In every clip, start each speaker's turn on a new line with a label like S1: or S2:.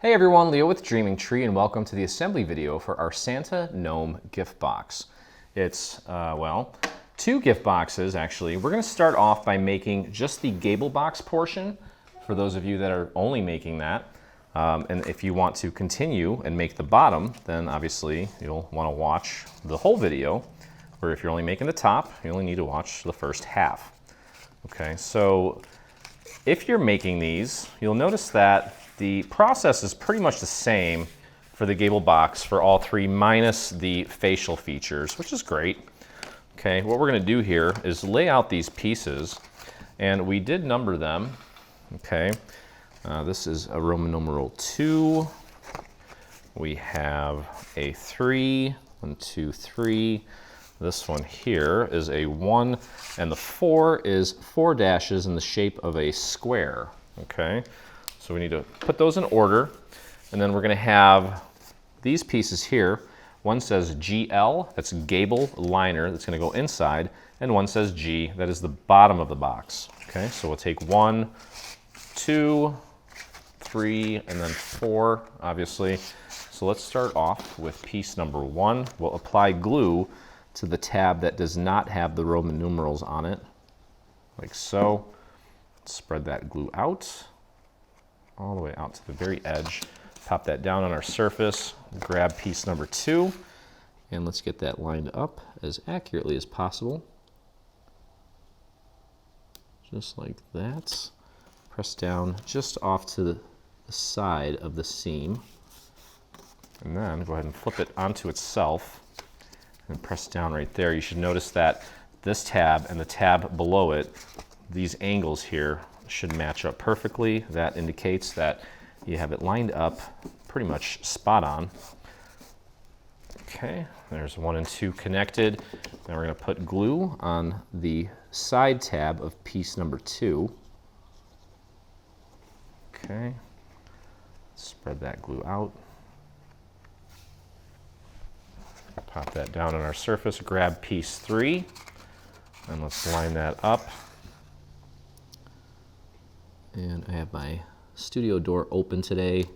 S1: Hey everyone, Leo with Dreaming Tree, and welcome to the assembly video for our Santa Gnome gift box. It's, two gift boxes actually. We're going to start off by making just the gable box portion for those of you that are only making that. And if you want to continue and make the bottom, then obviously you'll want to watch the whole video. Or if you're only making the top, you only need to watch the first half. Okay, so if you're making these, you'll notice that the process is pretty much the same for the gable box for all three, minus the facial features, which is great. Okay, what we're going to do here is lay out these pieces, and we did number them. Okay, this is a Roman numeral 2. We have a 3, 1, 2, 3. This one here is a 1, and the 4 is 4 dashes in the shape of a square. Okay. So we need to put those in order, and then we're going to have these pieces here. One says GL, that's gable liner, that's going to go inside, and one says G, that is the bottom of the box. Okay, so we'll take 1, 2, 3, and then 4, obviously. So let's start off with piece number 1. We'll apply glue to the tab that does not have the Roman numerals on it, like so. Spread that glue out all the way out to the very edge. Pop that down on our surface, grab piece number 2, and let's get that lined up as accurately as possible. Just like that. Press down just off to the side of the seam. And then go ahead and flip it onto itself and press down right there. You should notice that this tab and the tab below it, these angles here, should match up perfectly. That indicates that you have it lined up pretty much spot on. Okay, there's 1 and 2 connected. Now we're going to put glue on the side tab of piece number 2. Okay, spread that glue out. Pop that down on our surface, grab piece 3, and let's line that up. And I have my studio door open today.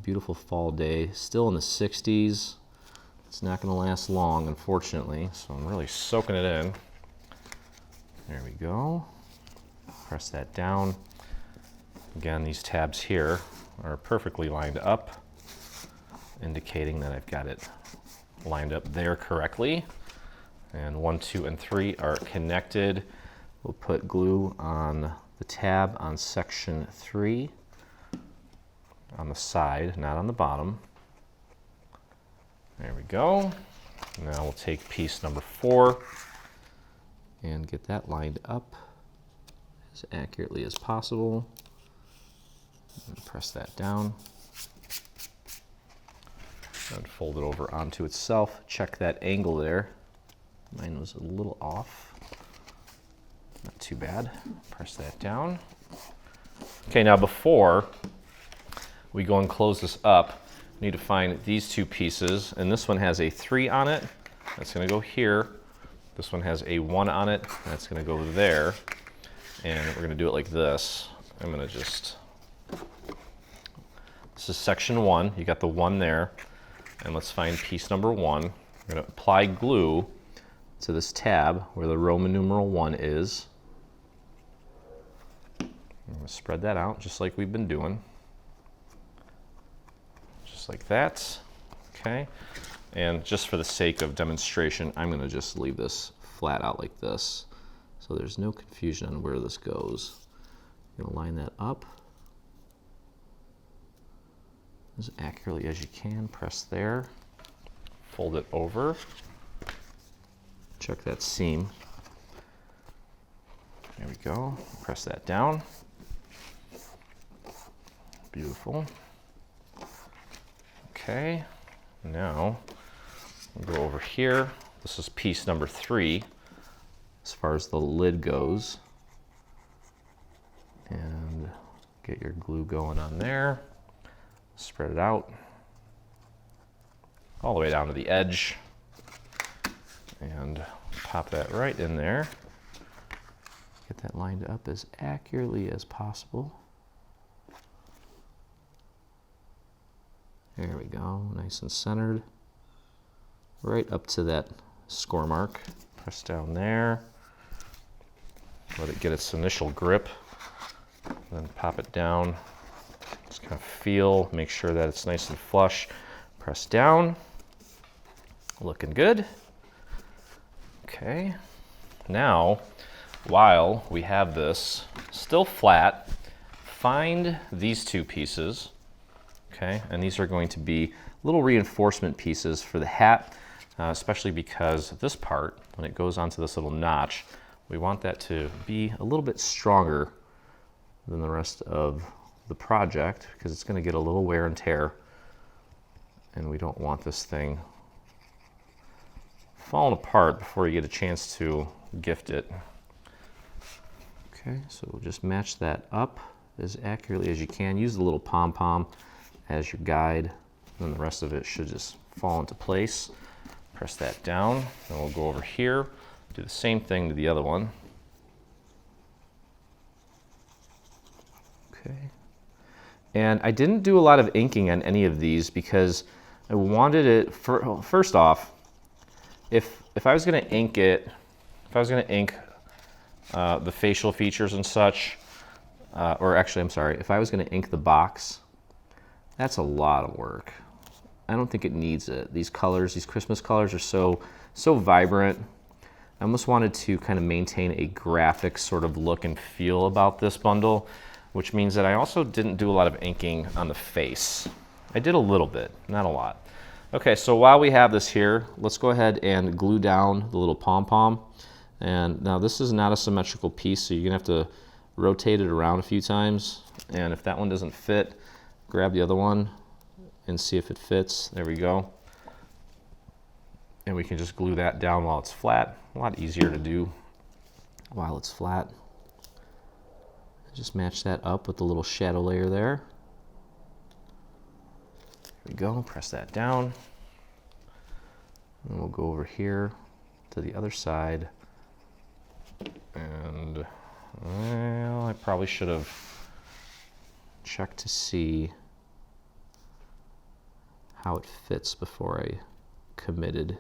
S1: Beautiful fall day, still in the 60s. It's not going to last long, unfortunately, so I'm really soaking it in. There we go. Press that down. Again, these tabs here are perfectly lined up, indicating that I've got it lined up there correctly. And 1, 2, and 3 are connected. We'll put glue on the tab on section 3 on the side, not on the bottom. There we go. Now we'll take piece number 4 and get that lined up as accurately as possible. And press that down. And fold it over onto itself. Check that angle there. Mine was a little off. Not too bad. Press that down. Okay, now before we go and close this up, we need to find these 2 pieces, and this one has a 3 on it. That's going to go here. This one has a 1 on it. That's going to go there. And we're going to do it like this. I'm going to just... This is section 1. You got the 1 there. And let's find piece number 1. I'm going to apply glue to this tab where the Roman numeral 1 is. I'm going to spread that out just like we've been doing. Just like that. Okay. And just for the sake of demonstration, I'm going to just leave this flat out like this, so there's no confusion on where this goes. You're going to line that up as accurately as you can. Press there. Fold it over. Check that seam. There we go. Press that down. Beautiful. Okay, now we'll go over here. This is piece number 3 as far as the lid goes. And get your glue going on there. Spread it out all the way down to the edge. And pop that right in there. Get that lined up as accurately as possible. There we go, nice and centered. Right up to that score mark. Press down there. Let it get its initial grip. Then pop it down. Just kind of feel, make sure that it's nice and flush. Press down. Looking good. Okay. Now, while we have this still flat, find these two pieces. Okay, and these are going to be little reinforcement pieces for the hat, especially because this part, when it goes onto this little notch, we want that to be a little bit stronger than the rest of the project because it's going to get a little wear and tear, and we don't want this thing falling apart before you get a chance to gift it. Okay, so we'll just match that up as accurately as you can. Use the little pom-pom as your guide, and the rest of it should just fall into place. Press that down, and we'll go over here, do the same thing to the other one. Okay. And I didn't do a lot of inking on any of these because I wanted it, first off, if I was going to ink it, if I was going to ink the facial features and such, or actually, I'm sorry, if I was going to ink the box, that's a lot of work. I don't think it needs it. These colors, these Christmas colors are so vibrant. I almost wanted to kind of maintain a graphic sort of look and feel about this bundle, which means that I also didn't do a lot of inking on the face. I did a little bit, not a lot. Okay, so while we have this here, let's go ahead and glue down the little pom-pom. And now this is not a symmetrical piece, so you're gonna have to rotate it around a few times. And if that one doesn't fit, grab the other one and see if it fits. There we go. And we can just glue that down while it's flat. A lot easier to do while it's flat. Just match that up with the little shadow layer there. There we go, press that down. And we'll go over here to the other side. And, well, I probably should have checked to see how it fits before I committed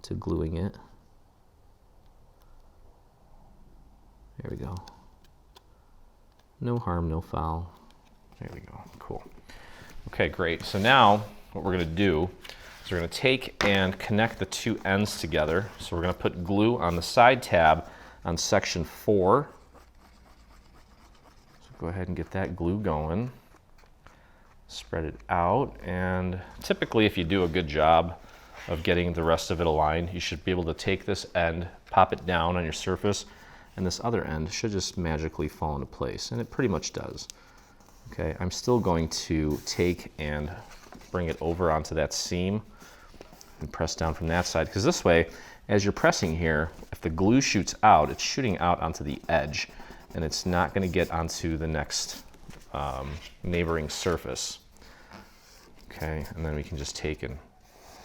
S1: to gluing it. There we go. No harm, no foul. There we go, cool. Okay, great. So now what we're gonna do is we're gonna take and connect the two ends together. So we're gonna put glue on the side tab on section 4. So go ahead and get that glue going. Spread it out, and typically if you do a good job of getting the rest of it aligned, you should be able to take this end, pop it down on your surface, and this other end should just magically fall into place, and it pretty much does. Okay, I'm still going to take and bring it over onto that seam and press down from that side, because this way, as you're pressing here, if the glue shoots out, it's shooting out onto the edge, and it's not going to get onto the next neighboring surface. Okay, and then we can just take and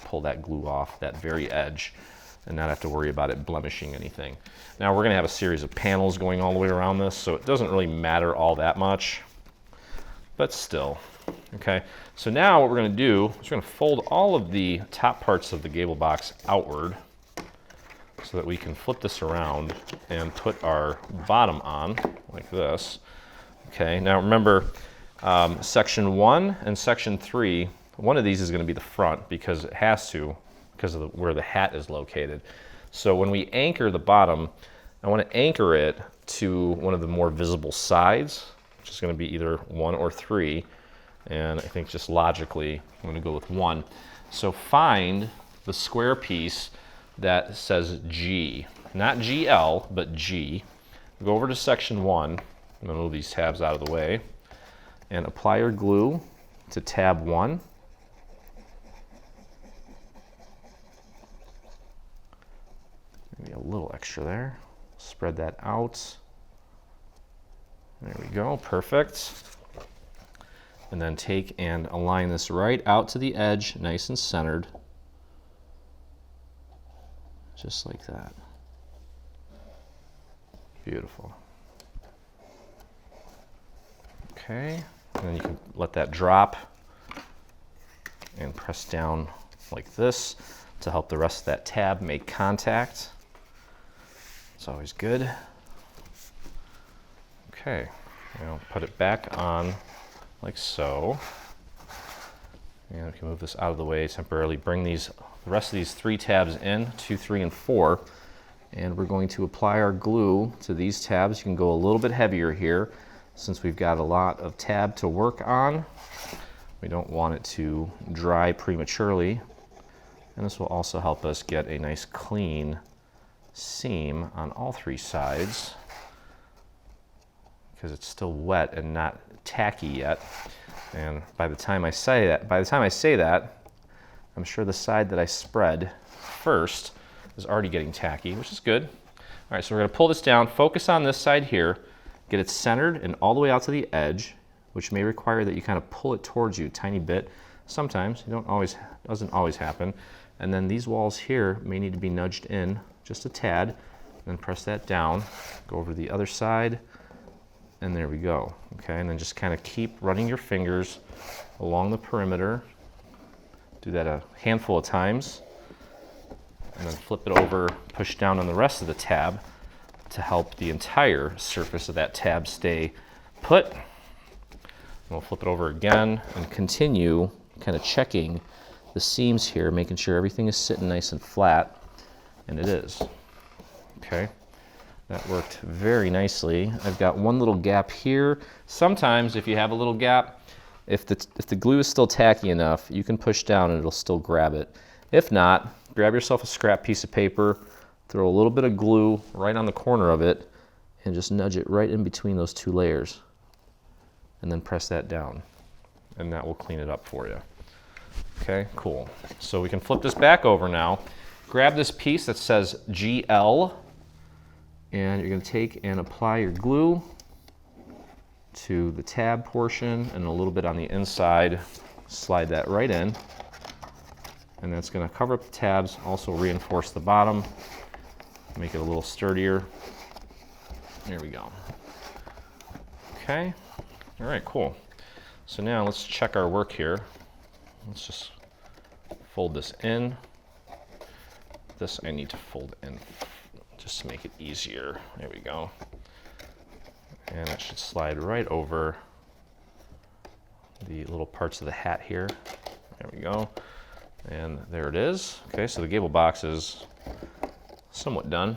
S1: pull that glue off that very edge and not have to worry about it blemishing anything. Now we're going to have a series of panels going all the way around this, so it doesn't really matter all that much, but still. Okay, so now what we're going to do is we're going to fold all of the top parts of the gable box outward so that we can flip this around and put our bottom on like this. Okay, now remember, section 1 and section 3, one of these is going to be the front because it has to, because of where the hat is located. So when we anchor the bottom, I want to anchor it to one of the more visible sides, which is going to be either 1 or 3. And I think just logically, I'm going to go with 1. So find the square piece that says G, not GL, but G. Go over to section 1. I'm going to move these tabs out of the way and apply your glue to tab 1. Maybe a little extra there. Spread that out. There we go, perfect. And then take and align this right out to the edge, nice and centered. Just like that. Beautiful. Okay, and then you can let that drop and press down like this to help the rest of that tab make contact. It's always good. Okay, now put it back on like so. And we can move this out of the way temporarily. Bring the rest of these 3 tabs in, 2, 3, and 4. And we're going to apply our glue to these tabs. You can go a little bit heavier here since we've got a lot of tab to work on. We don't want it to dry prematurely. And this will also help us get a nice clean seam on all 3 sides because it's still wet and not tacky yet. And by the time I say that, I'm sure the side that I spread first is already getting tacky, which is good. All right, so we're gonna pull this down, focus on this side here, get it centered and all the way out to the edge, which may require that you kind of pull it towards you a tiny bit. Sometimes, doesn't always happen. And then these walls here may need to be nudged in just a tad, and then press that down, go over to the other side, and there we go. Okay, and then just kind of keep running your fingers along the perimeter. Do that a handful of times, and then flip it over, push down on the rest of the tab to help the entire surface of that tab stay put. And we'll flip it over again and continue kind of checking the seams here, making sure everything is sitting nice and flat, and it is. Okay, that worked very nicely. I've got one little gap here. Sometimes if you have a little gap, if the glue is still tacky enough, you can push down and it'll still grab it. If not, grab yourself a scrap piece of paper, throw a little bit of glue right on the corner of it, and just nudge it right in between those 2 layers. And then press that down, and that will clean it up for you. Okay, cool. So we can flip this back over now. Grab this piece that says GL, and you're going to take and apply your glue to the tab portion and a little bit on the inside. Slide that right in, and that's going to cover up the tabs, also reinforce the bottom, make it a little sturdier. There we go. Okay, all right, cool. So now let's check our work here. Let's just fold this in. This I need to fold in just to make it easier. There we go. And that should slide right over the little parts of the hat here. There we go. And there it is. Okay, so the gable box is somewhat done.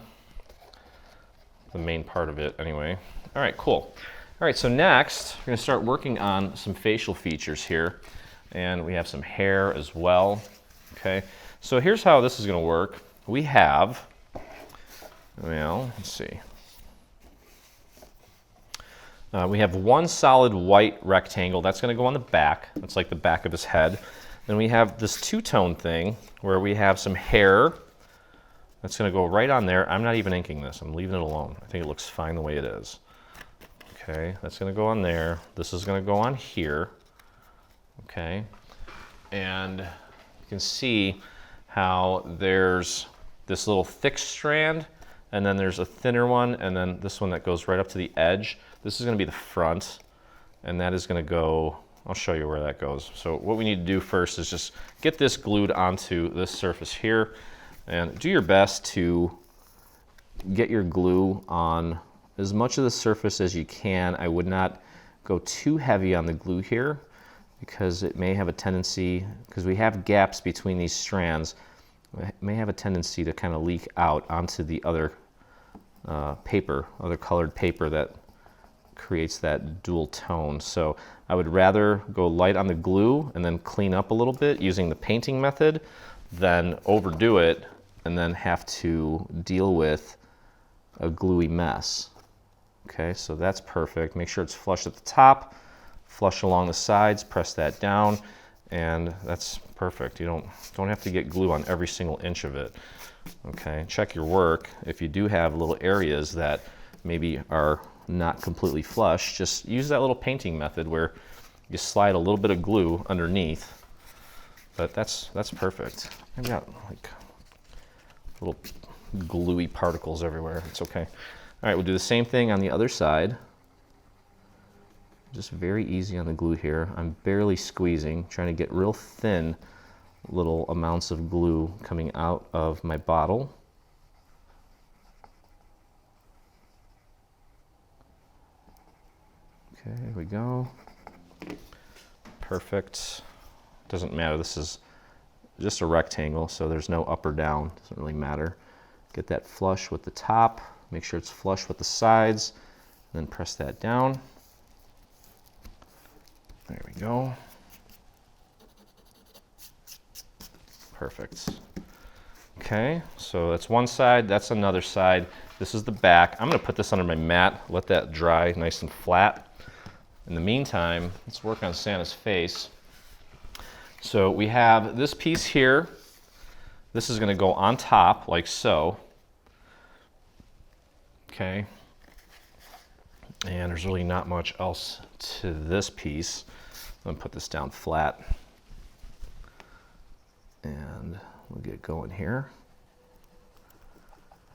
S1: The main part of it anyway. All right, cool. All right, so next we're gonna start working on some facial features here. And we have some hair as well. Okay, so here's how this is gonna work. We have, well, let's see. We have one solid white rectangle that's going to go on the back. That's like the back of his head. Then we have this two-tone thing where we have some hair that's going to go right on there. I'm not even inking this. I'm leaving it alone. I think it looks fine the way it is. Okay, that's going to go on there. This is going to go on here. Okay, and you can see how there's this little thick strand, and then there's a thinner one, and then this one that goes right up to the edge. This is going to be the front, and that is going to go, I'll show you where that goes. So what we need to do first is just get this glued onto this surface here, and do your best to get your glue on as much of the surface as you can. I would not go too heavy on the glue here because it may have a tendency, because we have gaps between these strands, it may have a tendency to kind of leak out onto the other paper, other colored paper that creates that dual tone. So I would rather go light on the glue and then clean up a little bit using the painting method than overdo it and then have to deal with a gluey mess. Okay, so that's perfect. Make sure it's flush at the top, flush along the sides, press that down, and that's perfect. You don't have to get glue on every single inch of it. Okay, check your work. If you do have little areas that maybe are not completely flush, just use that little painting method where you slide a little bit of glue underneath. But that's perfect. I've got like little gluey particles everywhere. It's okay. All right, we'll do the same thing on the other side. Just very easy on the glue here. I'm barely squeezing, trying to get real thin little amounts of glue coming out of my bottle. Okay, here we go. Perfect. Doesn't matter, this is just a rectangle, so there's no up or down, doesn't really matter. Get that flush with the top, make sure it's flush with the sides, then press that down. There we go. Perfect. Okay, so that's one side, that's another side. This is the back. I'm gonna put this under my mat, let that dry nice and flat. In the meantime, let's work on Santa's face. So we have this piece here. This is gonna go on top, like so. Okay. And there's really not much else to this piece. I'm gonna put this down flat. And we'll get going here.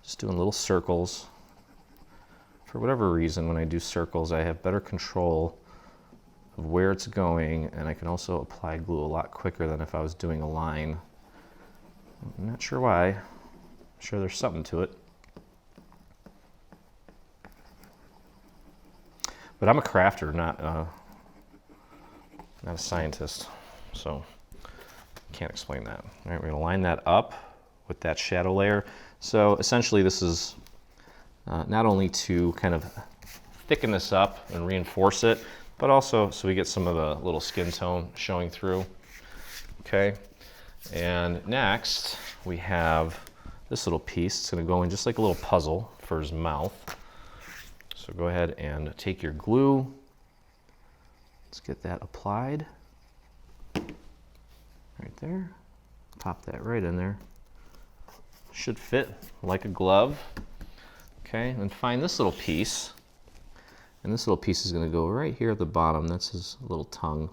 S1: Just doing little circles. For whatever reason, when I do circles, I have better control of where it's going, and I can also apply glue a lot quicker than if I was doing a line. I'm not sure why. I'm sure there's something to it. But I'm a crafter, not a scientist, so can't explain that. All right, we're gonna line that up with that shadow layer. So essentially this is not only to kind of thicken this up and reinforce it, but also so we get some of the little skin tone showing through. Okay, and next we have this little piece. It's gonna go in just like a little puzzle for his mouth. So go ahead and take your glue. Let's get that applied. Right there. Pop that right in there. Should fit like a glove. Okay, and then find this little piece. And this little piece is going to go right here at the bottom. That's his little tongue.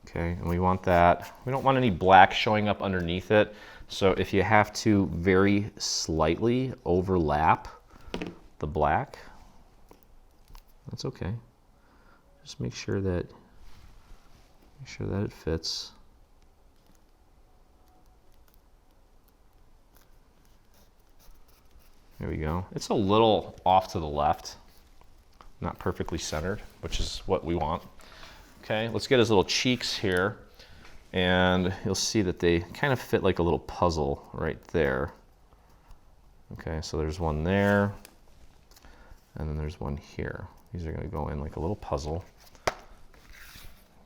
S1: Okay, and we want that. We don't want any black showing up underneath it. So if you have to very slightly overlap the black, that's okay. Just make sure that it fits. There we go. It's a little off to the left, not perfectly centered, which is what we want. Okay, let's get his little cheeks here, and you'll see that they kind of fit like a little puzzle right there. Okay, so there's one there, and then there's one here. These are going to go in like a little puzzle.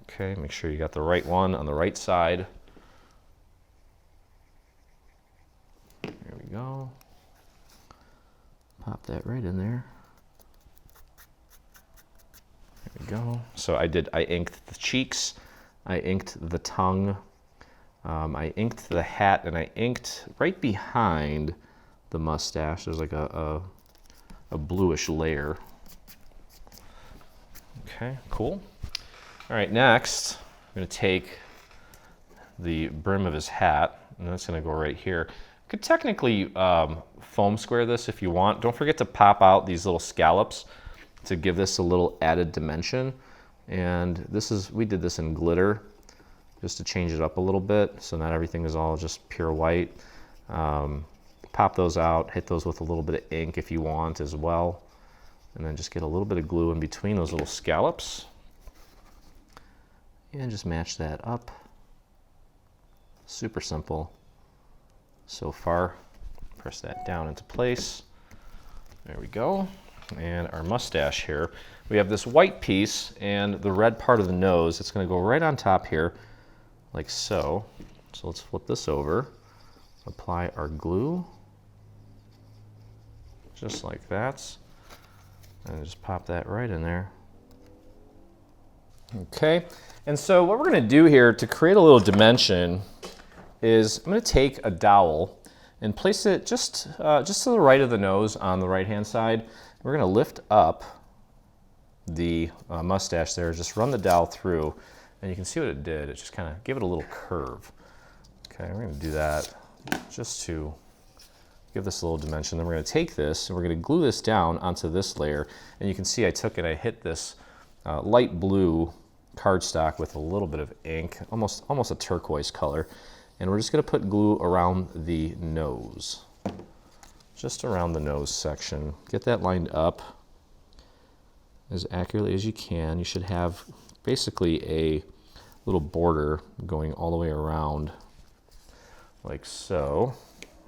S1: Okay, make sure you got the right one on the right side. There we go. Pop that right in there. There we go. So I inked the cheeks, I inked the tongue, I inked the hat, and I inked right behind the mustache. There's like a bluish layer. Okay, cool. All right, next, I'm gonna take the brim of his hat, and that's gonna go right here. You could technically foam square this if you want. Don't forget to pop out these little scallops to give this a little added dimension. And we did this in glitter just to change it up a little bit, so not everything is all just pure white. Pop those out, hit those with a little bit of ink if you want as well. And then just get a little bit of glue in between those little scallops. And just match that up. Super simple so far. Press that down into place. There we go. And our mustache here. We have this white piece and the red part of the nose. It's going to go right on top here, like so. So let's flip this over. Apply our glue. Just like that. And just pop that right in there. Okay, and so what we're going to do here to create a little dimension is I'm going to take a dowel and place it just to the right of the nose on the right-hand side. We're going to lift up the mustache there, just run the dowel through, and you can see what it did. It just kind of gave it a little curve. Okay, we're going to do that just to give this a little dimension. Then we're going to take this and we're going to glue this down onto this layer. And you can see I took it, I hit this light blue cardstock with a little bit of ink, almost a turquoise color. And we're just going to put glue around the nose, just around the nose section. Get that lined up as accurately as you can. You should have basically a little border going all the way around, like so.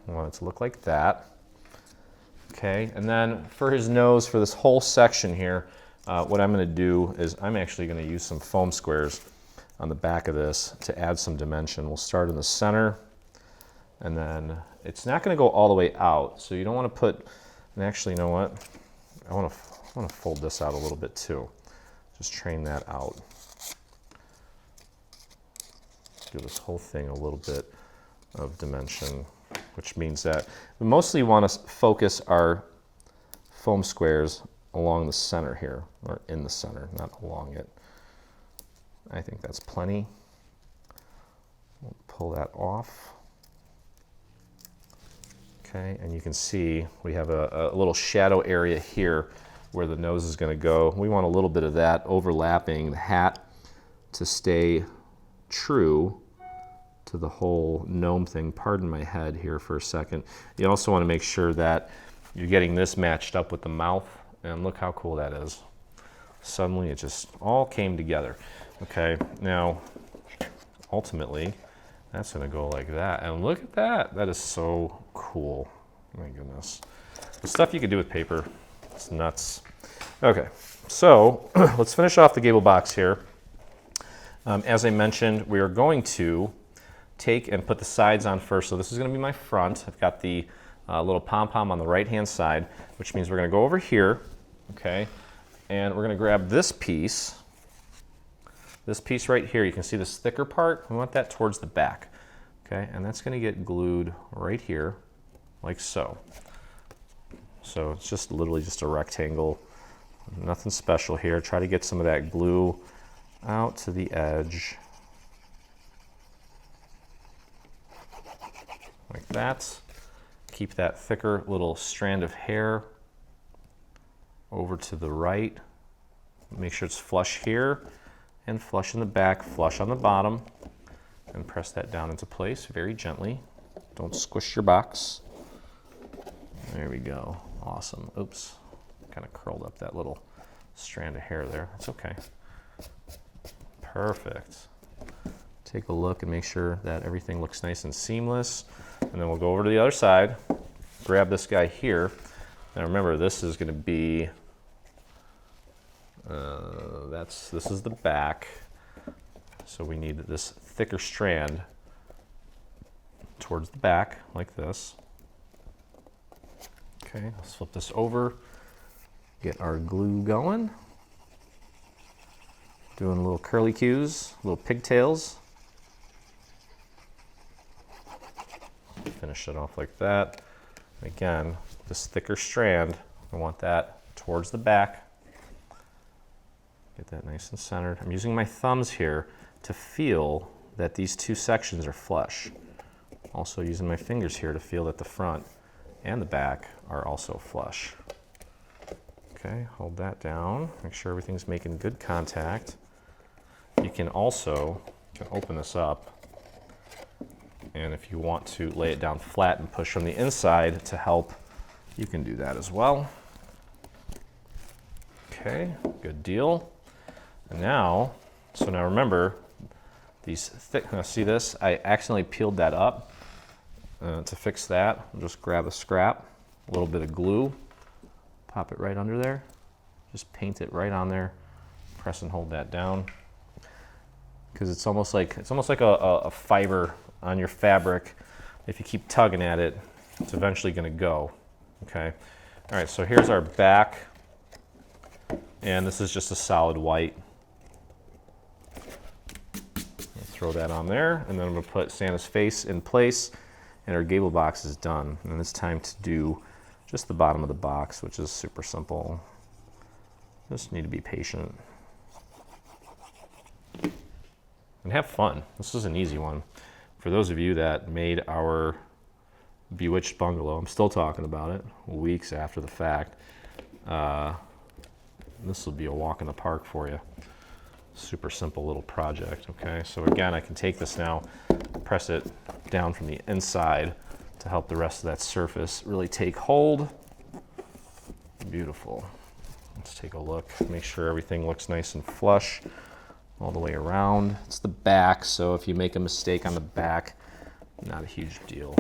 S1: I want it to look like that. Okay, and then for his nose, for this whole section here, what I'm going to do is I'm actually going to use some foam squares on the back of this to add some dimension. We'll start in the center, and then it's not going to go all the way out, so you don't want to put, and actually, you know what? I want to fold this out a little bit too. Just train that out. Give this whole thing a little bit of dimension, which means that we mostly want to focus our foam squares along the center here, or in the center, not along it. I think that's plenty. We'll pull that off. Okay, and you can see we have a little shadow area here where the nose is going to go. We want a little bit of that overlapping the hat to stay true to the whole gnome thing. Pardon my head here for a second. You also want to make sure that you're getting this matched up with the mouth, and look how cool that is. Suddenly it just all came together. Okay, now ultimately that's going to go like that, and look at that. That is so cool. My goodness. The stuff you could do with paper, it's nuts. Okay, so let's finish off the gable box here. As I mentioned, we are going to take and put the sides on first. So this is going to be my front. I've got the little pom-pom on the right-hand side, which means we're going to go over here, okay, and we're going to grab this piece right here. You can see this thicker part. We want that towards the back, okay, and that's going to get glued right here, like so. So it's just literally just a rectangle, nothing special here. Try to get some of that glue out to the edge, like that. Keep that thicker little strand of hair over to the right. Make sure it's flush here and flush in the back, flush on the bottom, and press that down into place very gently. Don't squish your box. There we go. Awesome. Oops. Kind of curled up that little strand of hair there. That's okay. Perfect. Take a look and make sure that everything looks nice and seamless. And then we'll go over to the other side, grab this guy here. Now remember, this is going to be, this is the back. So we need this thicker strand towards the back, like this. Okay, let's flip this over, get our glue going. Doing little curly cues, little pigtails. Finish it off like that. Again, this thicker strand, I want that towards the back. Get that nice and centered. I'm using my thumbs here to feel that these two sections are flush. Also using my fingers here to feel that the front and the back are also flush. Okay, hold that down. Make sure everything's making good contact. You can also open this up, and if you want to lay it down flat and push from the inside to help, you can do that as well. Okay, good deal. And now, so now remember, these thick, see this? I accidentally peeled that up. To fix that, I'll just grab a scrap, a little bit of glue, pop it right under there, just paint it right on there, press and hold that down. Because it's almost like a fiber on your fabric. If you keep tugging at it, it's eventually going to go. Okay. All right. So here's our back, and this is just a solid white. I'll throw that on there, and then I'm going to put Santa's face in place, and our gable box is done. And it's time to do just the bottom of the box, which is super simple. Just need to be patient. And have fun. This is an easy one. For those of you that made our Bewitched bungalow, I'm still talking about it weeks after the fact. this will be a walk in the park for you. Super simple little project, okay? So again, I can take this now, press it down from the inside to help the rest of that surface really take hold. Beautiful. Let's take a look, make sure everything looks nice and flush all the way around. It's the back, so if you make a mistake on the back, not a huge deal.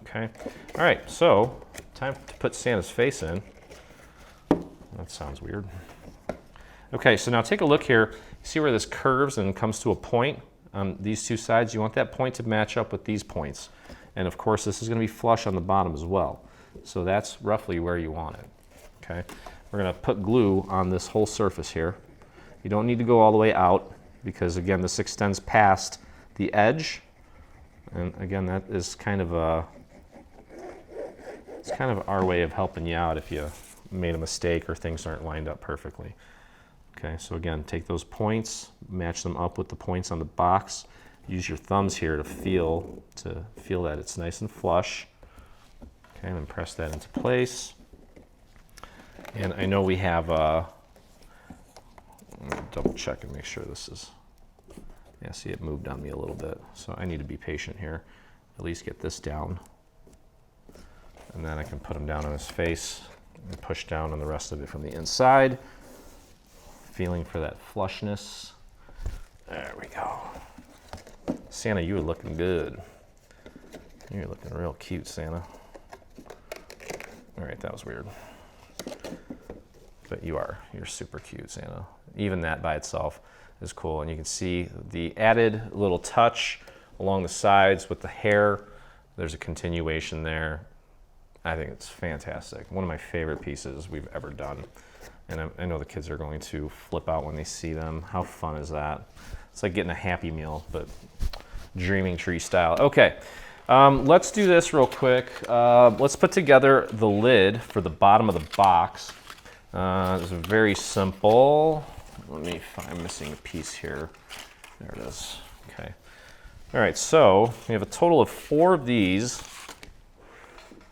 S1: Okay, all right, so time to put Santa's face in. That sounds weird. Okay, so now take a look here. See where this curves and comes to a point on these two sides? You want that point to match up with these points. And of course, this is going to be flush on the bottom as well. So that's roughly where you want it. Okay, we're going to put glue on this whole surface here. You don't need to go all the way out because, again, this extends past the edge. And again, that is kind of our way of helping you out if you made a mistake or things aren't lined up perfectly. Okay, so again, take those points, match them up with the points on the box. Use your thumbs here to feel that it's nice and flush. Okay, and then press that into place. And I know we have, let me double check and make sure this is, yeah, see it moved on me a little bit. So I need to be patient here, at least get this down. And then I can put him down on his face and push down on the rest of it from the inside. Feeling for that flushness. There we go. Santa, you are looking good. You're looking real cute, Santa. All right, that was weird. But you're super cute, Santa. Even that by itself is cool. And you can see the added little touch along the sides with the hair. There's a continuation there. I think it's fantastic. One of my favorite pieces we've ever done. And I know the kids are going to flip out when they see them. How fun is that? It's like getting a Happy Meal, but dreaming tree style. Okay, let's do this real quick. Let's put together the lid for the bottom of the box. It's very simple. I'm missing a piece here. There it is. Okay. All right, so we have a total of 4 of these.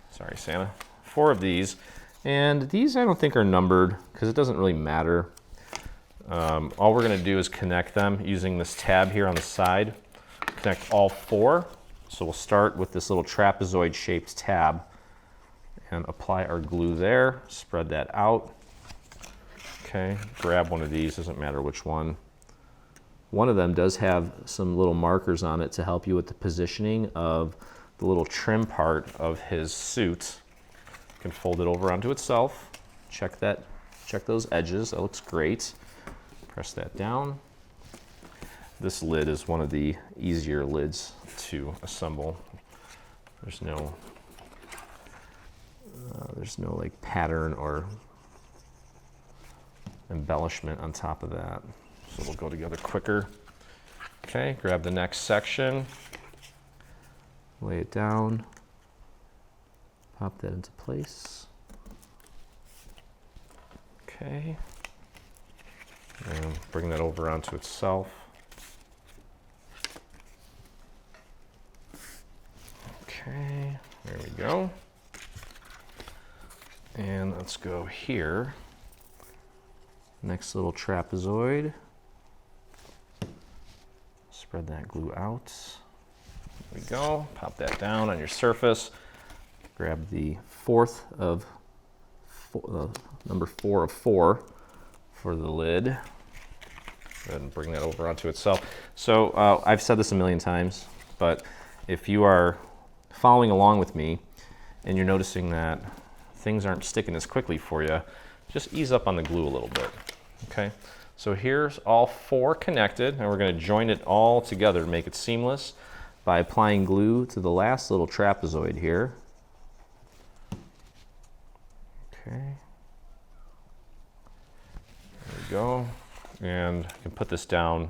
S1: Sorry, Santa. 4 of these. And these I don't think are numbered because it doesn't really matter. All we're going to do is connect them using this tab here on the side. Connect all 4. So we'll start with this little trapezoid shaped tab and apply our glue there. Spread that out. Okay, grab one of these, doesn't matter which one. One of them does have some little markers on it to help you with the positioning of the little trim part of his suit. Can fold it over onto itself. Check those edges. That looks great. Press that down. This lid is one of the easier lids to assemble. There's no like pattern or embellishment on top of that, so it'll go together quicker. Okay, grab the next section, lay it down. Pop that into place. Okay. And bring that over onto itself. Okay, there we go. And let's go here. Next little trapezoid. Spread that glue out. There we go. Pop that down on your surface. Grab the number 4 of 4 for the lid. And bring that over onto itself. So I've said this a million times, but if you are following along with me and you're noticing that things aren't sticking as quickly for you, just ease up on the glue a little bit. Okay, so here's all 4 connected, and we're going to join it all together to make it seamless by applying glue to the last little trapezoid here. Okay, there we go. And you can put this down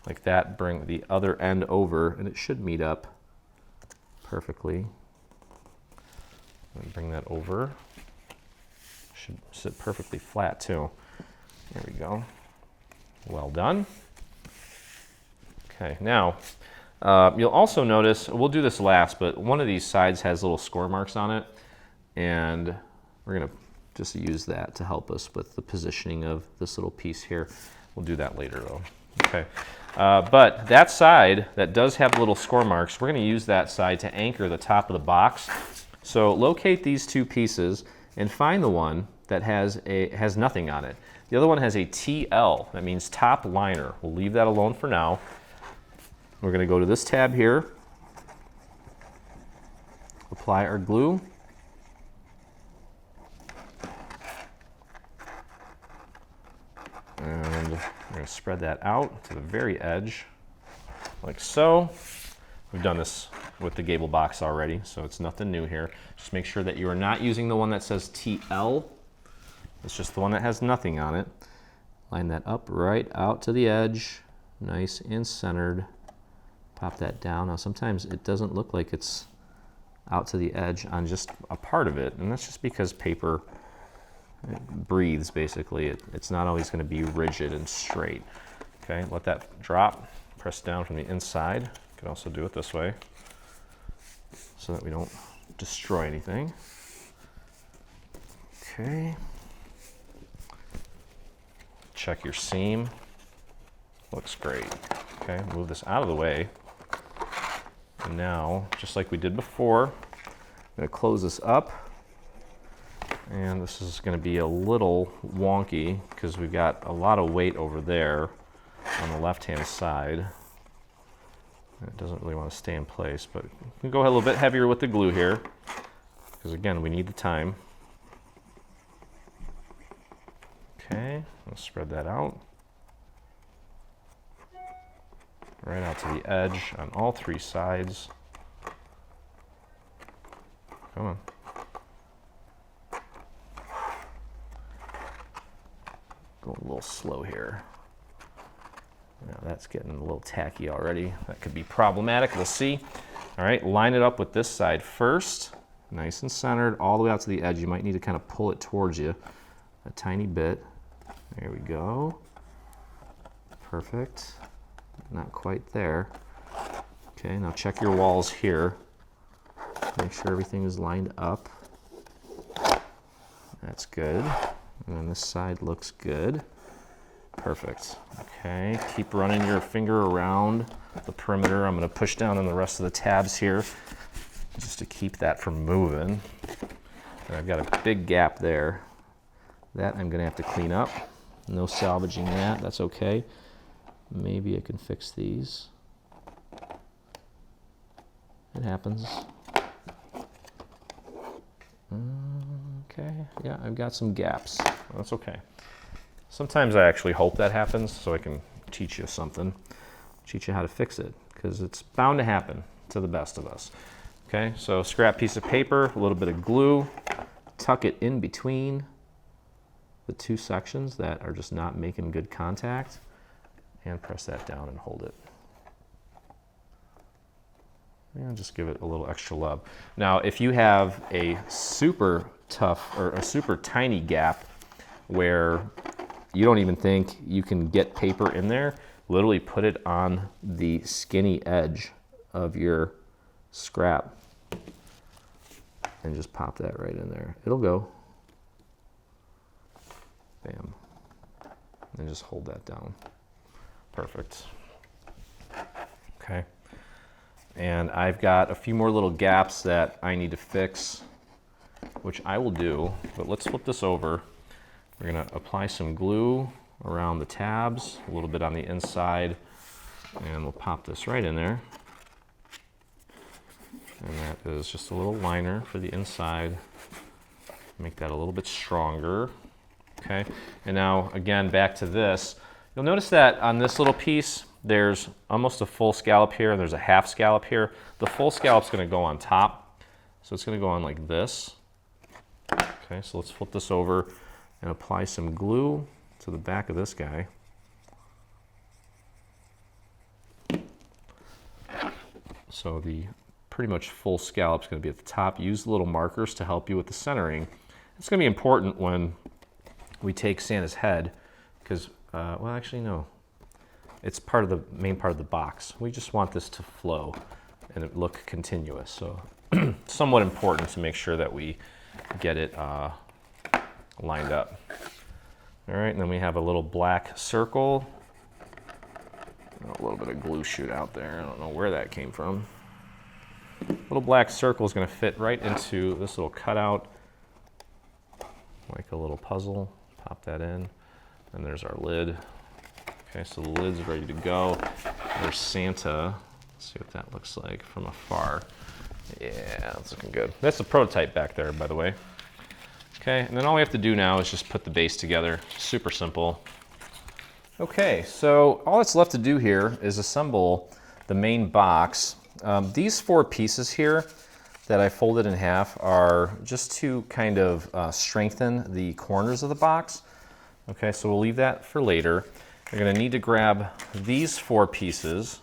S1: like that, bring the other end over, and it should meet up perfectly. And bring that over. Should sit perfectly flat too. There we go. Well done. Okay, now you'll also notice, we'll do this last, but one of these sides has little score marks on it, and we're going to just use that to help us with the positioning of this little piece here. We'll do that later though. Okay, but that side that does have little score marks, we're going to use that side to anchor the top of the box. So locate these two pieces and find the one that has nothing on it. The other one has a TL, that means top liner. We'll leave that alone for now. We're going to go to this tab here, apply our glue. And we're going to spread that out to the very edge, like so. We've done this with the gable box already, so it's nothing new here. Just make sure that you are not using the one that says TL. It's just the one that has nothing on it. Line that up right out to the edge, nice and centered. Pop that down. Now sometimes it doesn't look like it's out to the edge on just a part of it, and that's just because paper, it breathes basically. It's not always going to be rigid and straight. Okay, let that drop. Press down from the inside. You can also do it this way so that we don't destroy anything. Okay. Check your seam. Looks great. Okay, move this out of the way. And now, just like we did before, I'm going to close this up. And this is going to be a little wonky because we've got a lot of weight over there on the left-hand side. It doesn't really want to stay in place, but we can go a little bit heavier with the glue here because, again, we need the time. Okay, let's spread that out. Right out to the edge on all three sides. Come on. Going a little slow here. Now that's getting a little tacky already. That could be problematic, we'll see. All right, line it up with this side first. Nice and centered all the way out to the edge. You might need to kind of pull it towards you a tiny bit. There we go. Perfect. Not quite there. Okay, now check your walls here. Make sure everything is lined up. That's good. And then this side looks good. Perfect. Okay, keep running your finger around the perimeter. I'm going to push down on the rest of the tabs here just to keep that from moving. And I've got a big gap there. That I'm going to have to clean up. No salvaging that. That's okay. Maybe I can fix these. It happens. Okay, yeah, I've got some gaps. That's okay. Sometimes I actually hope that happens so I can teach you something, teach you how to fix it, because it's bound to happen to the best of us. Okay, so scrap piece of paper, a little bit of glue, tuck it in between the two sections that are just not making good contact, and press that down and hold it. And just give it a little extra love. Now, if you have a super tough or a super tiny gap where you don't even think you can get paper in there, literally put it on the skinny edge of your scrap and just pop that right in there. It'll go. Bam. And just hold that down. Perfect. Okay. And I've got a few more little gaps that I need to fix, which I will do, but let's flip this over. We're going to apply some glue around the tabs, a little bit on the inside, and we'll pop this right in there. And that is just a little liner for the inside. Make that a little bit stronger. Okay, and now again back to this. You'll notice that on this little piece, there's almost a full scallop here, and there's a half scallop here. The full scallop's going to go on top, so it's going to go on like this. Okay, so let's flip this over and apply some glue to the back of this guy. So the pretty much full scallop's going to be at the top. Use the little markers to help you with the centering. It's going to be important when we take Santa's head, because, well, actually, no. It's part of the main part of the box. We just want this to flow and it look continuous. So somewhat important to make sure that we get it lined up. All right, and then we have a little black circle. A little bit of glue shoot out there. I don't know where that came from. Little black circle is going to fit right into this little cutout, like a little puzzle. Pop that in, and there's our lid. Okay, so the lid's ready to go. There's Santa. Let's see what that looks like from afar. Yeah, that's looking good. That's the prototype back there, by the way. Okay, and then all we have to do now is just put the base together. Super simple. Okay, so all that's left to do here is assemble the main box. These 4 pieces here that I folded in half are just to kind of strengthen the corners of the box. Okay, so we'll leave that for later. You're going to need to grab these 4 pieces.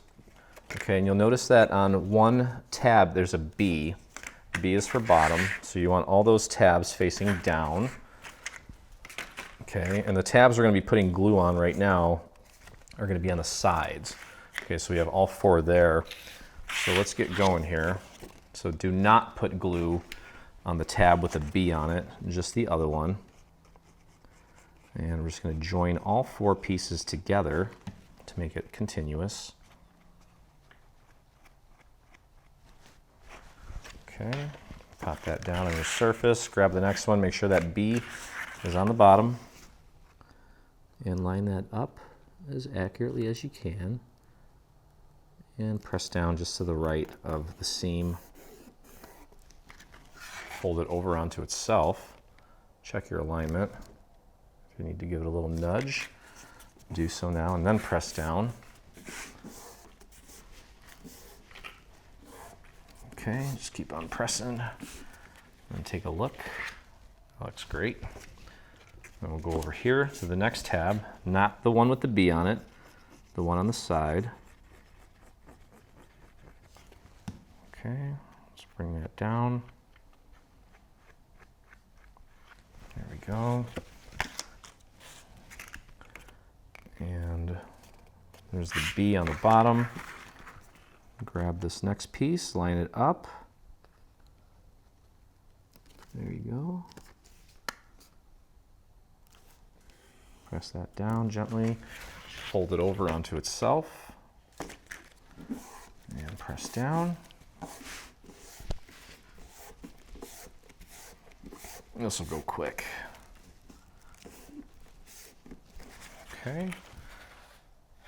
S1: Okay, and you'll notice that on one tab there's a B. B is for bottom, so you want all those tabs facing down. Okay, and the tabs we're going to be putting glue on right now are going to be on the sides. Okay, so we have all 4 there. So let's get going here. So do not put glue on the tab with a B on it, just the other one. And we're just going to join all 4 pieces together to make it continuous. Okay, pop that down on your surface, grab the next one, make sure that B is on the bottom, and line that up as accurately as you can, and press down just to the right of the seam. Fold it over onto itself. Check your alignment. If you need to give it a little nudge, do so now, and then press down. Okay, just keep on pressing and take a look. That looks great. Then we'll go over here to the next tab, not the one with the B on it, the one on the side. Okay, let's bring that down. There we go. And there's the B on the bottom. Grab this next piece, line it up. There you go. Press that down gently, fold it over onto itself, and press down. This will go quick. Okay,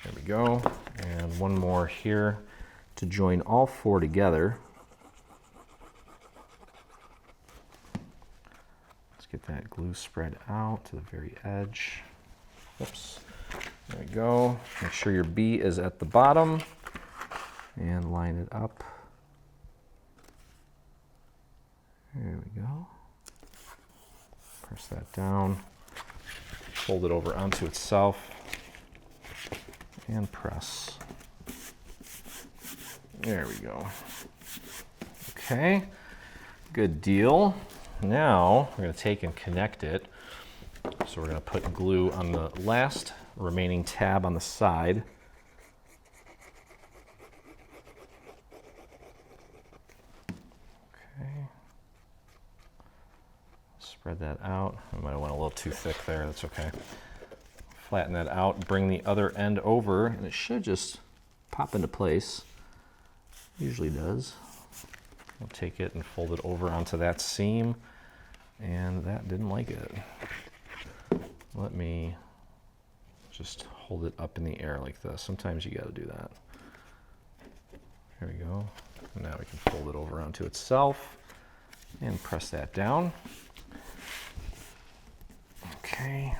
S1: there we go. And one more here to join all 4 together. Let's get that glue spread out to the very edge. Oops, there we go. Make sure your B is at the bottom and line it up. There we go. Press that down, fold it over onto itself, and press. There we go. Okay, good deal. Now we're going to take and connect it. So we're going to put glue on the last remaining tab on the side. Okay. Spread that out. I might have went a little too thick there. That's okay. Flatten that out. Bring the other end over, and it should just pop into place. Usually does. We'll take it and fold it over onto that seam, and that didn't like it. Let me just hold it up in the air like this. Sometimes you got to do that. There we go. And now we can fold it over onto itself and press that down. Okay.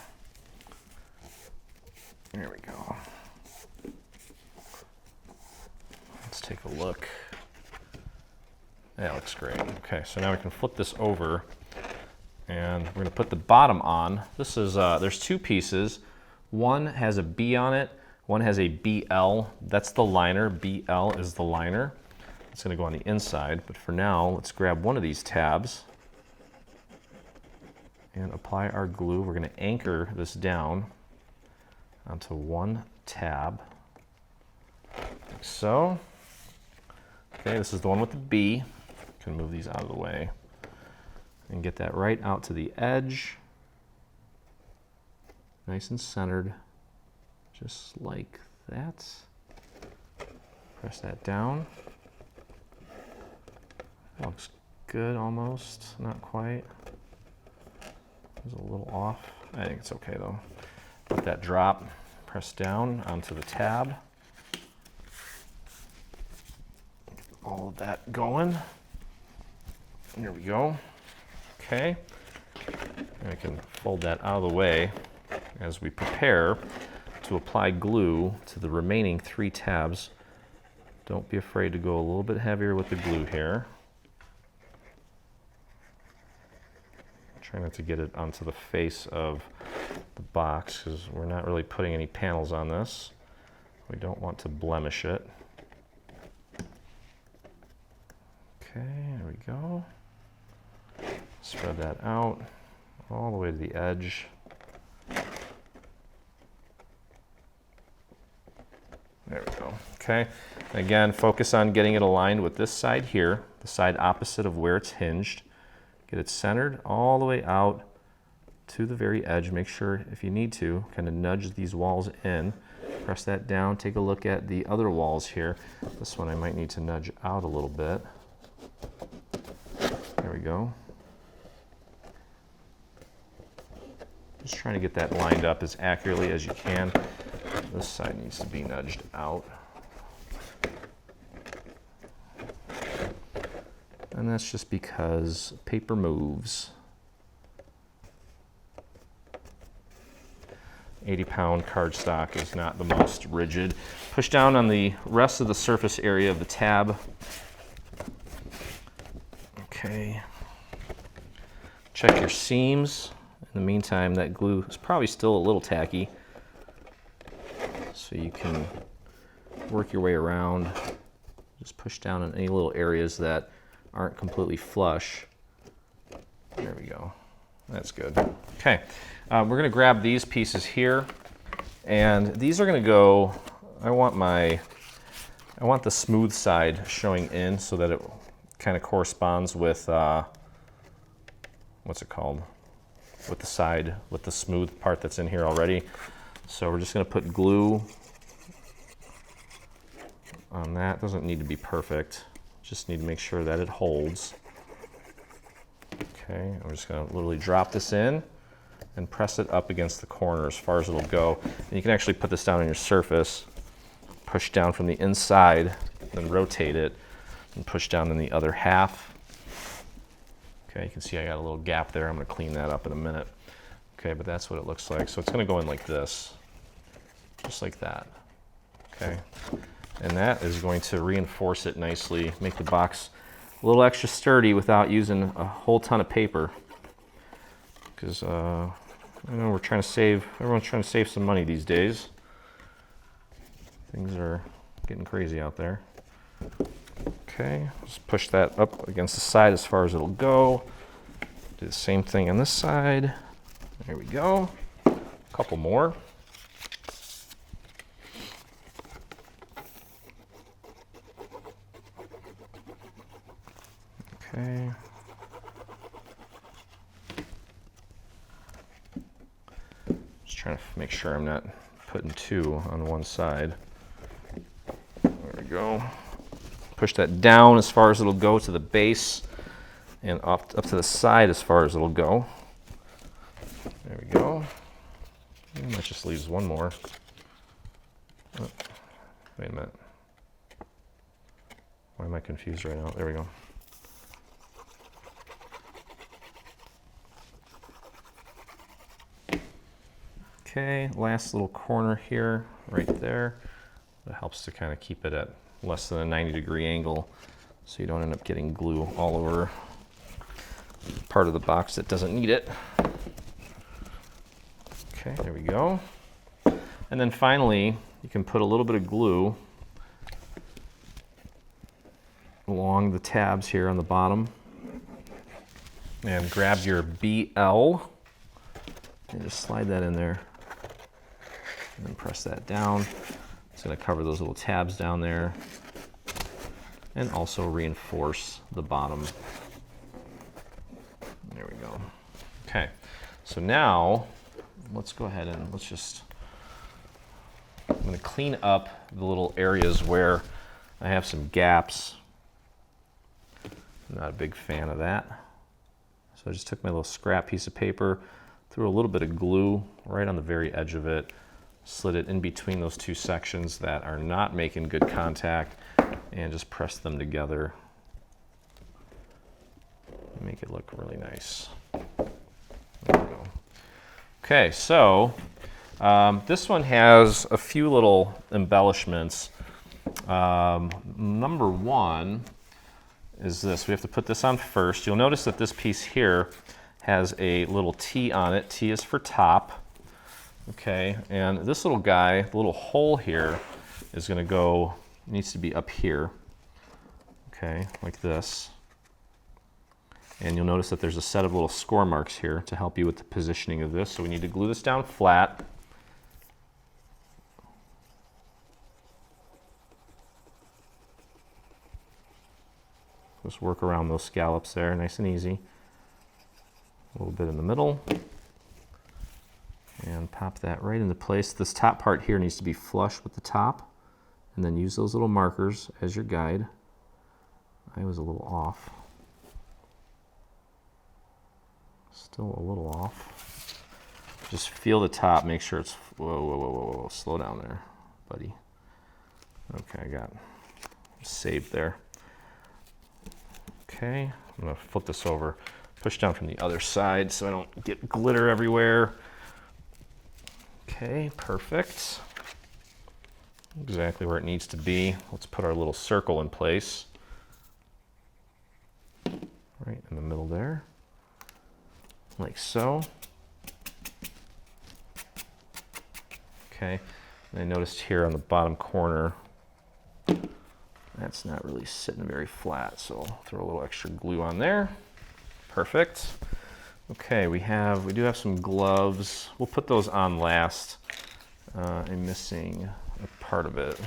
S1: There we go. Let's take a look. That looks great. Okay, so now we can flip this over, and we're going to put the bottom on. This is there's 2 pieces. One has a B on it. One has a BL. That's the liner. BL is the liner. It's going to go on the inside. But for now, let's grab one of these tabs and apply our glue. We're going to anchor this down onto one tab, like so. Okay, this is the one with the B. Can move these out of the way and get that right out to the edge. nice and centered, just like that. Press that down. That looks good almost, not quite. It was a little off. I think it's okay though. Let that drop, press down onto the tab. All of that going. There we go. Okay. And I can fold that out of the way as we prepare to apply glue to the remaining 3 tabs. Don't be afraid to go a little bit heavier with the glue here. Try not to get it onto the face of the box because we're not really putting any panels on this. We don't want to blemish it. Okay, there we go. Spread that out all the way to the edge. There we go. Okay, again, focus on getting it aligned with this side here, the side opposite of where it's hinged. Get it centered all the way out to the very edge. Make sure, if you need to, kind of nudge these walls in. Press that down. Take a look at the other walls here. This one I might need to nudge out a little bit. There we go. Just trying to get that lined up as accurately as you can. This side needs to be nudged out. And that's just because paper moves. 80-pound cardstock is not the most rigid. Push down on the rest of the surface area of the tab. Okay. Check your seams. In the meantime, that glue is probably still a little tacky. So you can work your way around. Just push down on any little areas that aren't completely flush. There we go. That's good. Okay, we're going to grab these pieces here, and these are going to go. I want the smooth side showing in so that it kind of corresponds with what's it called? With the side, with the smooth part that's in here already. So we're just going to put glue on that. Doesn't need to be perfect. Just need to make sure that it holds. Okay, I'm just going to literally drop this in and press it up against the corner as far as it'll go. And you can actually put this down on your surface, push down from the inside, then rotate it and push down in the other half. Okay, you can see I got a little gap there. I'm going to clean that up in a minute. Okay, but that's what it looks like. So it's going to go in like this, just like that. Okay, and that is going to reinforce it nicely, make the box a little extra sturdy without using a whole ton of paper. Because I know we're trying to save, everyone's trying to save some money these days. Things are getting crazy out there. Okay, just push that up against the side as far as it'll go. Do the same thing on this side. There we go. A couple more. Okay. Just trying to make sure I'm not putting 2 on one side. There we go. Push that down as far as it'll go to the base and up to the side as far as it'll go. There we go. That just leaves one more. Oh, wait a minute. Why am I confused right now? There we go. Okay, last little corner here, right there. That helps to kind of keep it at less than a 90-degree angle so you don't end up getting glue all over part of the box that doesn't need it. Okay, there we go. And then finally, you can put a little bit of glue along the tabs here on the bottom and grab your BL and just slide that in there and then press that down. It's going to cover those little tabs down there and also reinforce the bottom. There we go. Okay, so now let's go ahead and I'm going to clean up the little areas where I have some gaps. I'm not a big fan of that. So I just took my little scrap piece of paper, threw a little bit of glue right on the very edge of it, slid it in between those two sections that are not making good contact, and just pressed them together. Make it look really nice. There we go. Okay, so this one has a few little embellishments. Number one is this. We have to put this on first. You'll notice that this piece here has a little T on it. T is for top. Okay, and this little guy, the little hole here, is going to go, needs to be up here. Okay, like this. And you'll notice that there's a set of little score marks here to help you with the positioning of this. So we need to glue this down flat. Just work around those scallops there, nice and easy. A little bit in the middle. And pop that right into place. This top part here needs to be flush with the top. And then use those little markers as your guide. I was a little off. Still a little off. Just feel the top, make sure it's, whoa, slow down there, buddy. Okay, I got saved there. Okay, I'm gonna flip this over, push down from the other side so I don't get glitter everywhere. Okay, perfect. Exactly where it needs to be. Let's put our little circle in place. Right in the middle there. Like so. Okay, and I noticed here on the bottom corner, that's not really sitting very flat, so I'll throw a little extra glue on there. Perfect. Okay, we do have some gloves. We'll put those on last. I'm missing a part of it.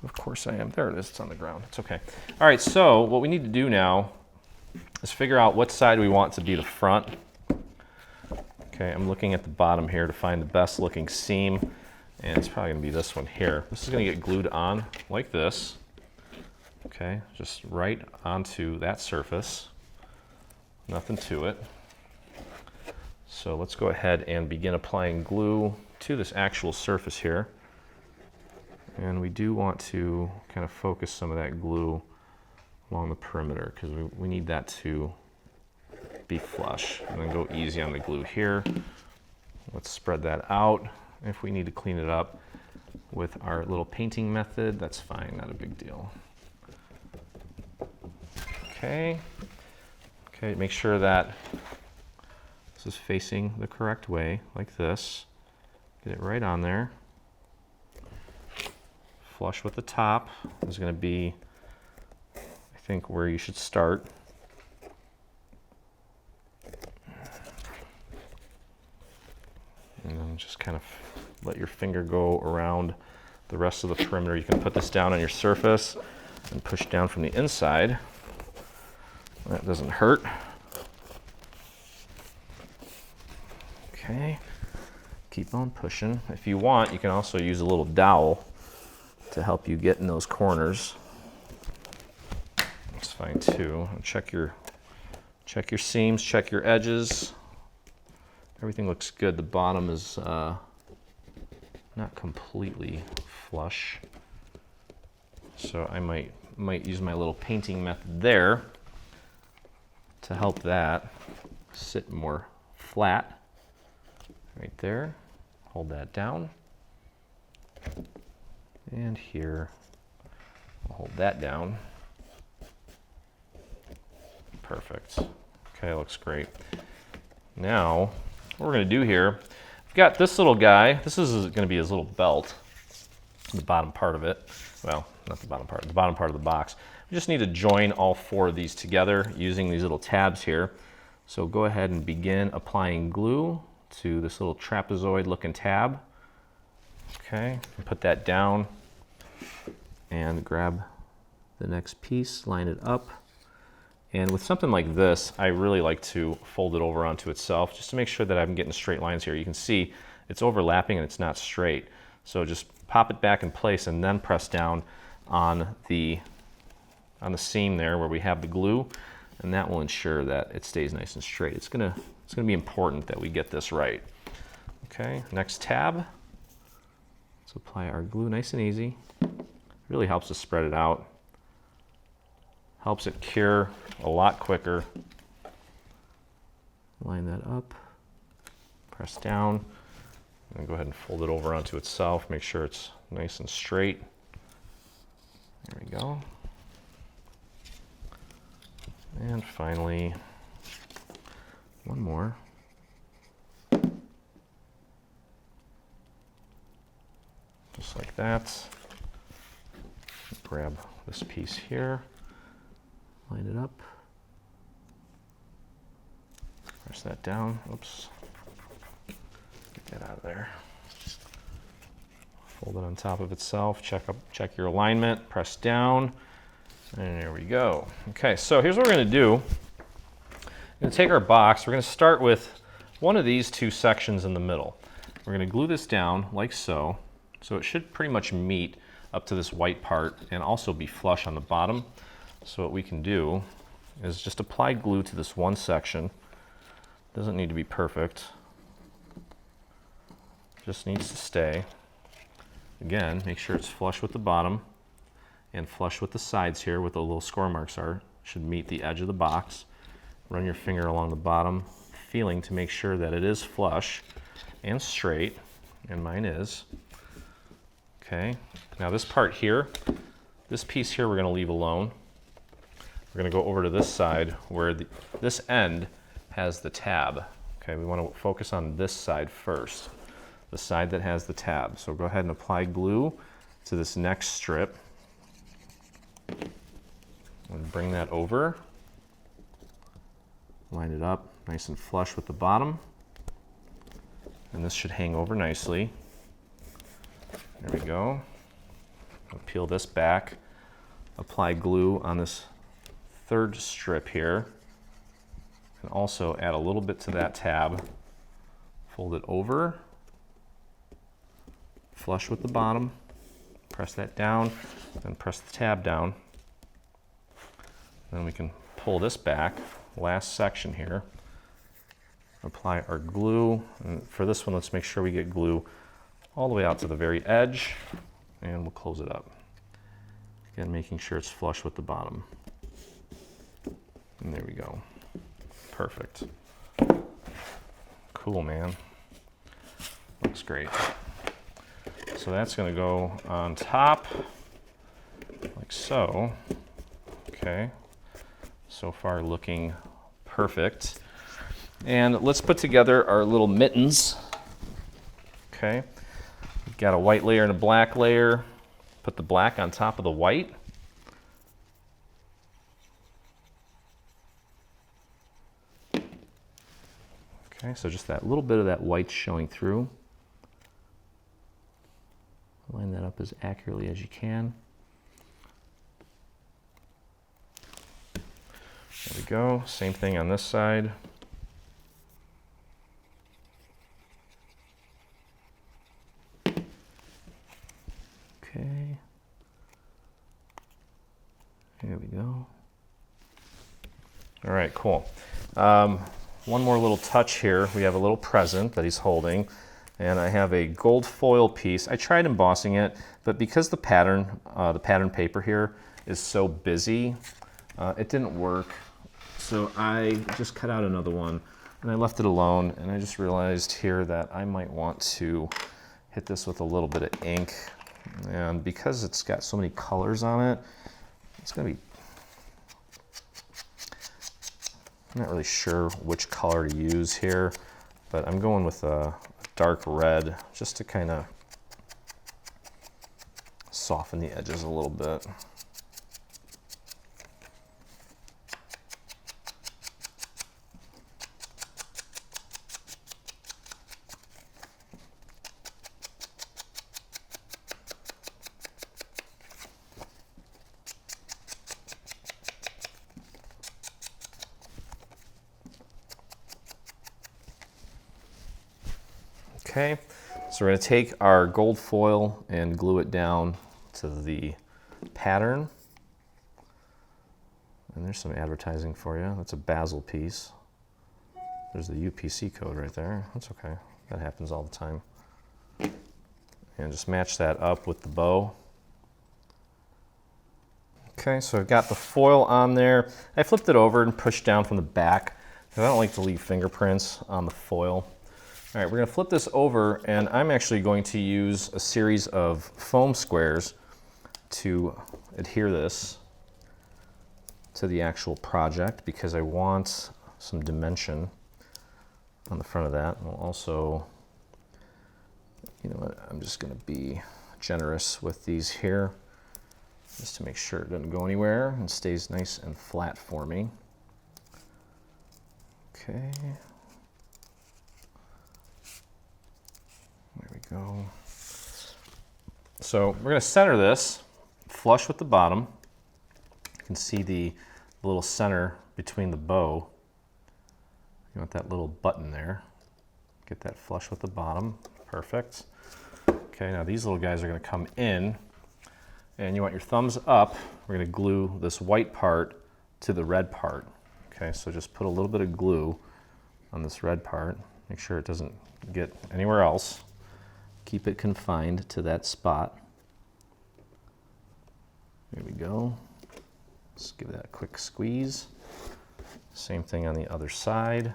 S1: Of course I am. There it is. It's on the ground. It's okay. All right, so what we need to do now is figure out what side we want to be the front. Okay, I'm looking at the bottom here to find the best looking seam, and it's probably going to be this one here. This is going to get glued on like this. Okay, just right onto that surface. Nothing to it. So let's go ahead and begin applying glue to this actual surface here. And we do want to kind of focus some of that glue along the perimeter because we need that to be flush. And then go easy on the glue here. Let's spread that out. If we need to clean it up with our little painting method, that's fine, not a big deal. Okay. Okay, make sure that this is facing the correct way, like this. Get it right on there. Flush with the top is going to be, I think, where you should start. And then just kind of let your finger go around the rest of the perimeter. You can put this down on your surface and push down from the inside. That doesn't hurt. Okay, keep on pushing. If you want, you can also use a little dowel to help you get in those corners. That's fine too. Check your seams, check your edges. Everything looks good. The bottom is not completely flush. So I might use my little painting method there to help that sit more flat. Right there. Hold that down. And here, I'll hold that down. Perfect. Okay, looks great. Now, what we're going to do here, I've got this little guy. This is going to be his little belt, the bottom part of it. Well, not the bottom part, the bottom part of the box. We just need to join all four of these together using these little tabs here. So go ahead and begin applying glue to this little trapezoid looking tab. Okay, put that down and grab the next piece, line it up, And with something like this, I really like to fold it over onto itself just to make sure that I'm getting straight lines here. You can see it's overlapping and it's not straight. So just pop it back in place and then press down on the seam there where we have the glue, and that will ensure that it stays nice and straight. It's gonna be important that we get this right. Okay, next tab. Let's apply our glue nice and easy. Really helps us spread it out. Helps it cure a lot quicker. Line that up, press down, and go ahead and fold it over onto itself. Make sure it's nice and straight. There we go. And finally, one more. Just like that. Grab this piece here. Line it up, press that down, oops, get that out of there. Fold it on top of itself, check your alignment, press down, and there we go. Okay, so here's what we're gonna do. We're gonna take our box, we're gonna start with one of these two sections in the middle. We're gonna glue this down like so, so it should pretty much meet up to this white part and also be flush on the bottom. So what we can do is just apply glue to this one section. Doesn't need to be perfect. Just needs to stay. Again, make sure it's flush with the bottom and flush with the sides here where the little score marks are. Should meet the edge of the box. Run your finger along the bottom, feeling to make sure that it is flush and straight, and mine is. Okay, now this part here, this piece here we're gonna leave alone. We're going to go over to this side where this end has the tab. Okay, we want to focus on this side first, the side that has the tab. So go ahead and apply glue to this next strip and bring that over. Line it up nice and flush with the bottom, and this should hang over nicely. There we go. I'll peel this back, apply glue on this third strip here, and also add a little bit to that tab. Fold it over, flush with the bottom, press that down, then press the tab down. Then we can pull this back, last section here, apply our glue, and for this one let's make sure we get glue all the way out to the very edge, and we'll close it up. Again, making sure it's flush with the bottom. And there we go. Perfect. Cool, man. Looks great. So that's going to go on top, like so. Okay. So far looking perfect. And let's put together our little mittens. Okay. We've got a white layer and a black layer. Put the black on top of the white. Okay, so just that little bit of that white showing through. Line that up as accurately as you can. There we go. Same thing on this side. Okay. There we go. All right, cool. One more little touch here. We have a little present that he's holding, and I have a gold foil piece. I tried embossing it, but because the pattern paper here is so busy, it didn't work. So I just cut out another one, and I left it alone, and I just realized here that I might want to hit this with a little bit of ink, and because it's got so many colors on it, it's gonna be, I'm not really sure which color to use here, but I'm going with a dark red just to kind of soften the edges a little bit. Okay, so we're going to take our gold foil and glue it down to the pattern. And there's some advertising for you. That's a basil piece. There's the UPC code right there. That's okay. That happens all the time. And just match that up with the bow. Okay, so I've got the foil on there. I flipped it over and pushed down from the back because I don't like to leave fingerprints on the foil. All right, we're going to flip this over, and I'm actually going to use a series of foam squares to adhere this to the actual project because I want some dimension on the front of that. We'll also, you know what, I'm just going to be generous with these here just to make sure it doesn't go anywhere and stays nice and flat for me. Okay. There we go. So we're going to center this flush with the bottom. You can see the little center between the bow. You want that little button there. Get that flush with the bottom. Perfect. Okay, now these little guys are going to come in, and you want your thumbs up. We're going to glue this white part to the red part. Okay, so just put a little bit of glue on this red part. Make sure it doesn't get anywhere else. Keep it confined to that spot. There we go. Just give that a quick squeeze. Same thing on the other side.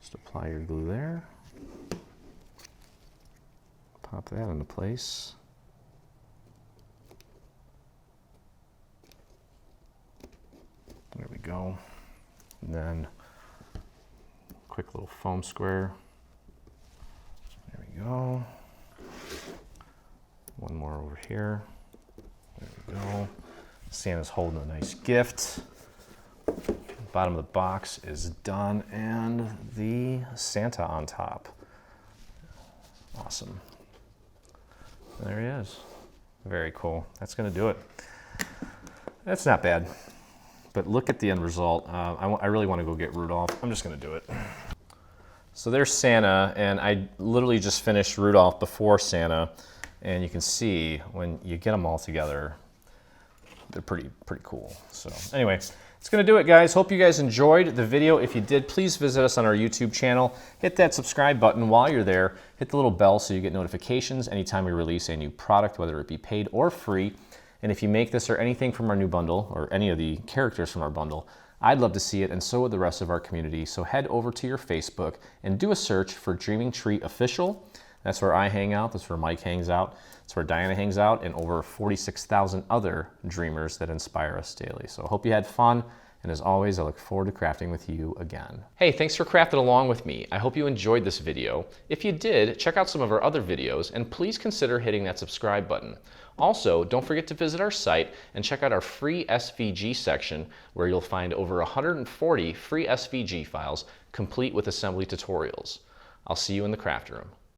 S1: Just apply your glue there. Pop that into place. There we go. And then quick little foam square. There we go. One more over here. There we go. Santa's holding a nice gift. Bottom of the box is done, and the Santa on top. Awesome. There he is. Very cool. That's going to do it. That's not bad. But look at the end result. I really want to go get Rudolph. I'm just going to do it. So there's Santa, and I literally just finished Rudolph before Santa, and you can see when you get them all together, they're pretty cool. So anyway, it's going to do it, guys. Hope you guys enjoyed the video. If you did, please visit us on our YouTube channel. Hit that subscribe button while you're there. Hit the little bell so you get notifications anytime we release a new product, whether it be paid or free. And if you make this or anything from our new bundle, or any of the characters from our bundle, I'd love to see it, and so would the rest of our community. So head over to your Facebook and do a search for Dreaming Tree Official. That's where I hang out. That's where Mike hangs out. That's where Diana hangs out, and over 46,000 other dreamers that inspire us daily. So I hope you had fun. And as always, I look forward to crafting with you again. Hey, thanks for crafting along with me. I hope you enjoyed this video. If you did, check out some of our other videos, and please consider hitting that subscribe button. Also, don't forget to visit our site and check out our free SVG section, where you'll find over 140 free SVG files complete with assembly tutorials. I'll see you in the craft room.